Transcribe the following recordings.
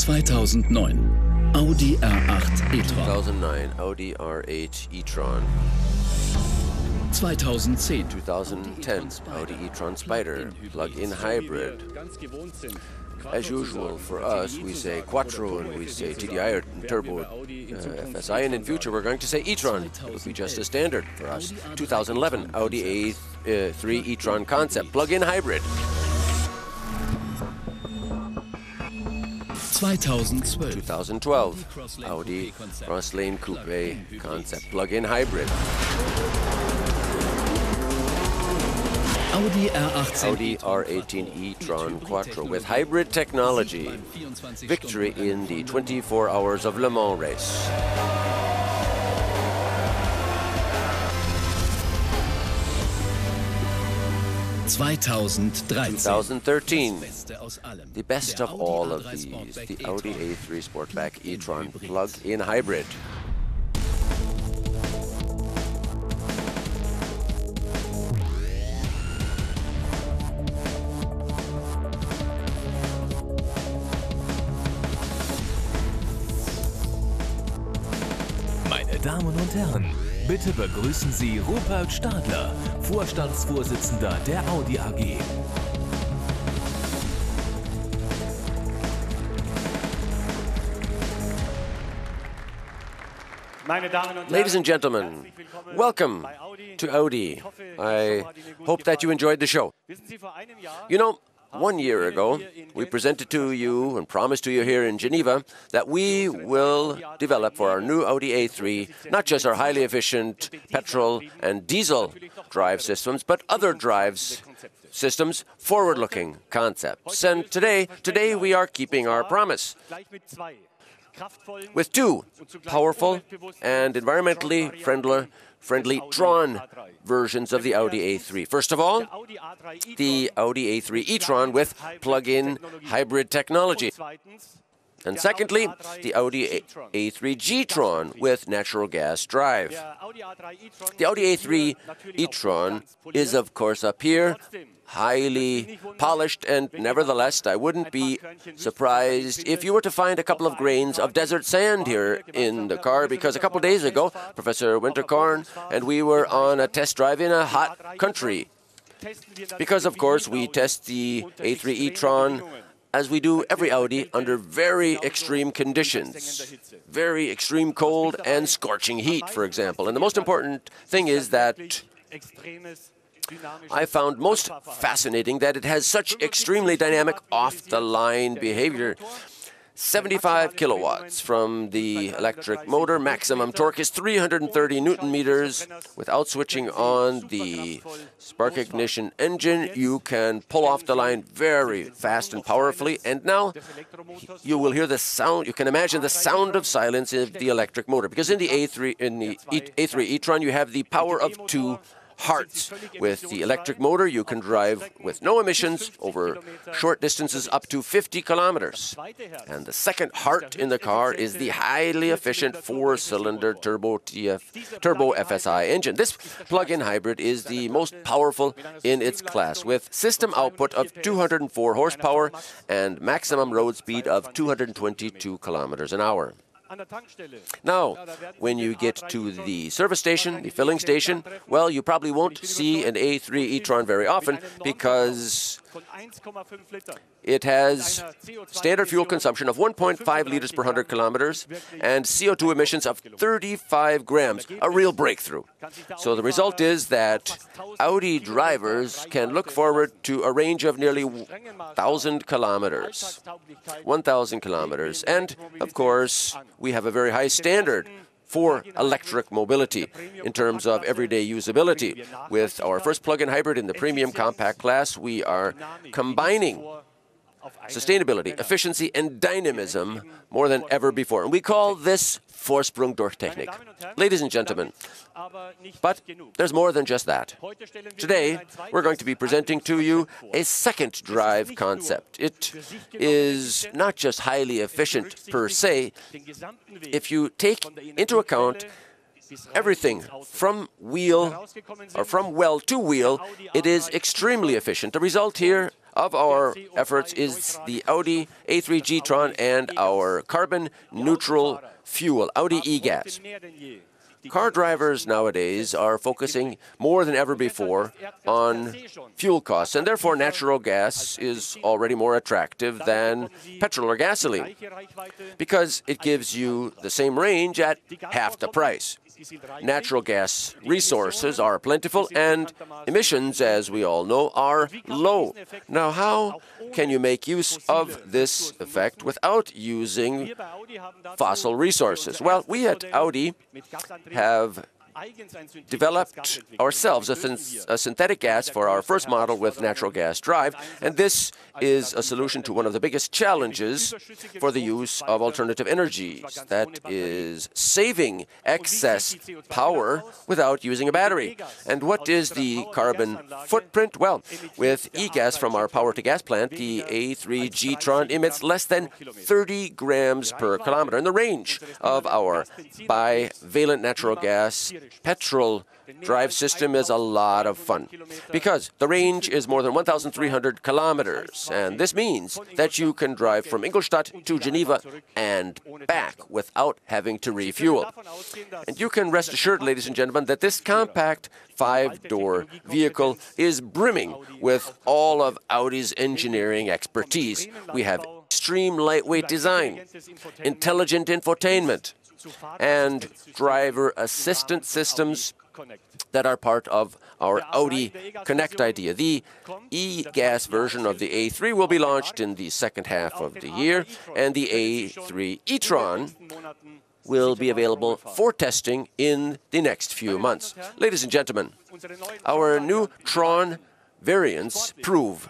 2009 Audi R8 e-tron. 2009 Audi R8 e-tron. 2010 Audi e-tron Spider, plug-in hybrid. As usual, for us, we say Quattro and we say TDI or Turbo FSI, and in future we're going to say e-tron. It would be just a standard for us. 2011 Audi A3 e-tron Concept, plug-in hybrid. 2012 Audi Crosslane Coupe Concept, plug-in hybrid. Audi R18 e-tron Quattro with hybrid technology. Victory in the 24 Hours of Le Mans race. ...2013 the best of all of these, the Audi A3 Sportback e-tron plug-in hybrid. Meine Damen und Herren, bitte begrüßen Sie Rupert Stadler, Vorstandsvorsitzender der Audi AG. Ladies and gentlemen, welcome to Audi. I hope that you enjoyed the show. You know, 1 year ago, we presented to you and promised to you here in Geneva that we will develop for our new Audi A3 not just our highly efficient petrol and diesel drive systems, but other drives systems, forward-looking concepts. And today we are keeping our promise with two powerful and environmentally friendly drawn versions of the Audi A3. First of all, the Audi A3 e-tron with plug-in hybrid technology. And secondly, the Audi A3 G-tron with natural gas drive. The Audi A3 e-tron is, of course, up here, highly polished, and nevertheless, I wouldn't be surprised if you were to find a couple of grains of desert sand here in the car, because a couple days ago, Professor Winterkorn and we were on a test drive in a hot country. Because, of course, we test the A3 e-tron as we do every Audi under very extreme conditions, very extreme cold and scorching heat, for example. And the most important thing is that I found most fascinating that it has such extremely dynamic off-the-line behavior. 75 kilowatts from the electric motor. Maximum torque is 330 Newton meters. Without switching on the spark ignition engine, you can pull off the line very fast and powerfully. And now you will hear the sound. You can imagine the sound of silence of the electric motor, because in the A3 e-tron you have the power of two hearts. With the electric motor, you can drive with no emissions over short distances up to 50 kilometers. And the second heart in the car is the highly efficient four-cylinder turbo FSI engine. This plug-in hybrid is the most powerful in its class, with system output of 204 horsepower and maximum road speed of 222 kilometers an hour. Now, when you get to the service station, the filling station, well, you probably won't see an A3 e-tron very often, because it has standard fuel consumption of 1.5 liters per 100 kilometers and CO2 emissions of 35 grams, a real breakthrough. So the result is that Audi drivers can look forward to a range of nearly 1,000 kilometers. 1,000 kilometers. And, of course, we have a very high standard for electric mobility in terms of everyday usability. With our first plug-in hybrid in the premium compact class, we are combining sustainability, efficiency, and dynamism more than ever before. And we call this Vorsprung durch Technik. Ladies and gentlemen, but there's more than just that. Today, we're going to be presenting to you a second drive concept. It is not just highly efficient per se. If you take into account everything from wheel or from well to wheel, it is extremely efficient. The result here of our efforts is the Audi A3 g-tron and our carbon-neutral fuel, Audi e-gas. Car drivers nowadays are focusing more than ever before on fuel costs, and therefore natural gas is already more attractive than petrol or gasoline because it gives you the same range at half the price. Natural gas resources are plentiful and emissions, as we all know, are low. Now, how can you make use of this effect without using fossil resources? Well, we at Audi have developed ourselves a synthetic gas for our first model with natural gas drive, and this is a solution to one of the biggest challenges for the use of alternative energies, that is saving excess power without using a battery. And what is the carbon footprint? Well, with e-gas from our power-to-gas plant, the A3 g-tron emits less than 30 grams per kilometer, and the range of our bivalent natural gas petrol drive system is a lot of fun because the range is more than 1,300 kilometers, and this means that you can drive from Ingolstadt to Geneva and back without having to refuel. And you can rest assured, ladies and gentlemen, that this compact 5-door vehicle is brimming with all of Audi's engineering expertise. We have extreme lightweight design, intelligent infotainment, and driver assistance systems that are part of our Audi Connect idea. The e-gas version of the A3 will be launched in the second half of the year, and the A3 e-tron will be available for testing in the next few months. Ladies and gentlemen, our new Tron variants prove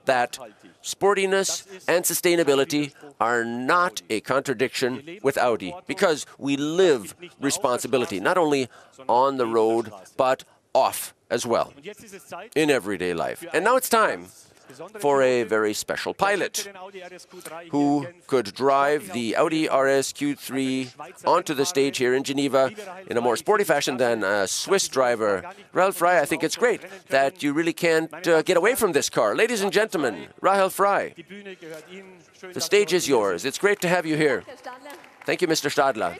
that sportiness and sustainability are not a contradiction with Audi, because we live responsibility, not only on the road, but off as well, in everyday life. And now it's time for a very special pilot who could drive the Audi RS-Q3 onto the stage here in Geneva in a more sporty fashion than a Swiss driver. Rahel Frey, I think it's great that you really can't get away from this car. Ladies and gentlemen, Rahel Frey, the stage is yours. It's great to have you here. Thank you, Mr. Stadler.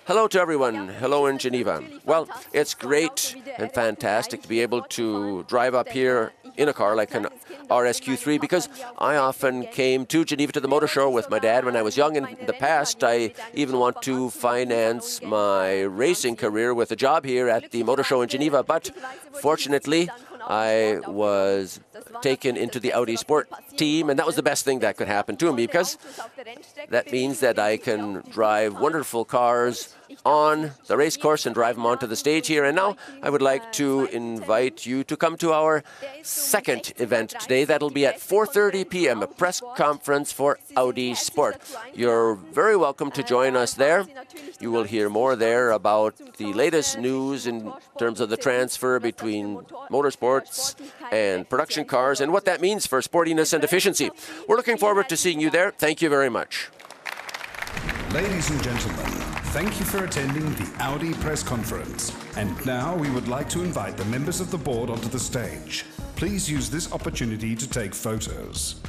Hello to everyone. Hello in Geneva. Well, it's great and fantastic to be able to drive up here in a car like an RS-Q3, because I often came to Geneva to the motor show with my dad when I was young. In the past, I even want to finance my racing career with a job here at the motor show in Geneva, but fortunately, I was taken into the Audi Sport team, and that was the best thing that could happen to me, because that means that I can drive wonderful cars on the race course and drive them onto the stage here. And now I would like to invite you to come to our second event today. That'll be at 4:30 p.m., a press conference for Audi Sport. You're very welcome to join us there. You will hear more there about the latest news in terms of the transfer between motorsports and production cars and what that means for sportiness and efficiency. We're looking forward to seeing you there. Thank you very much. Ladies and gentlemen, thank you for attending the Audi press conference. And now we would like to invite the members of the board onto the stage. Please use this opportunity to take photos.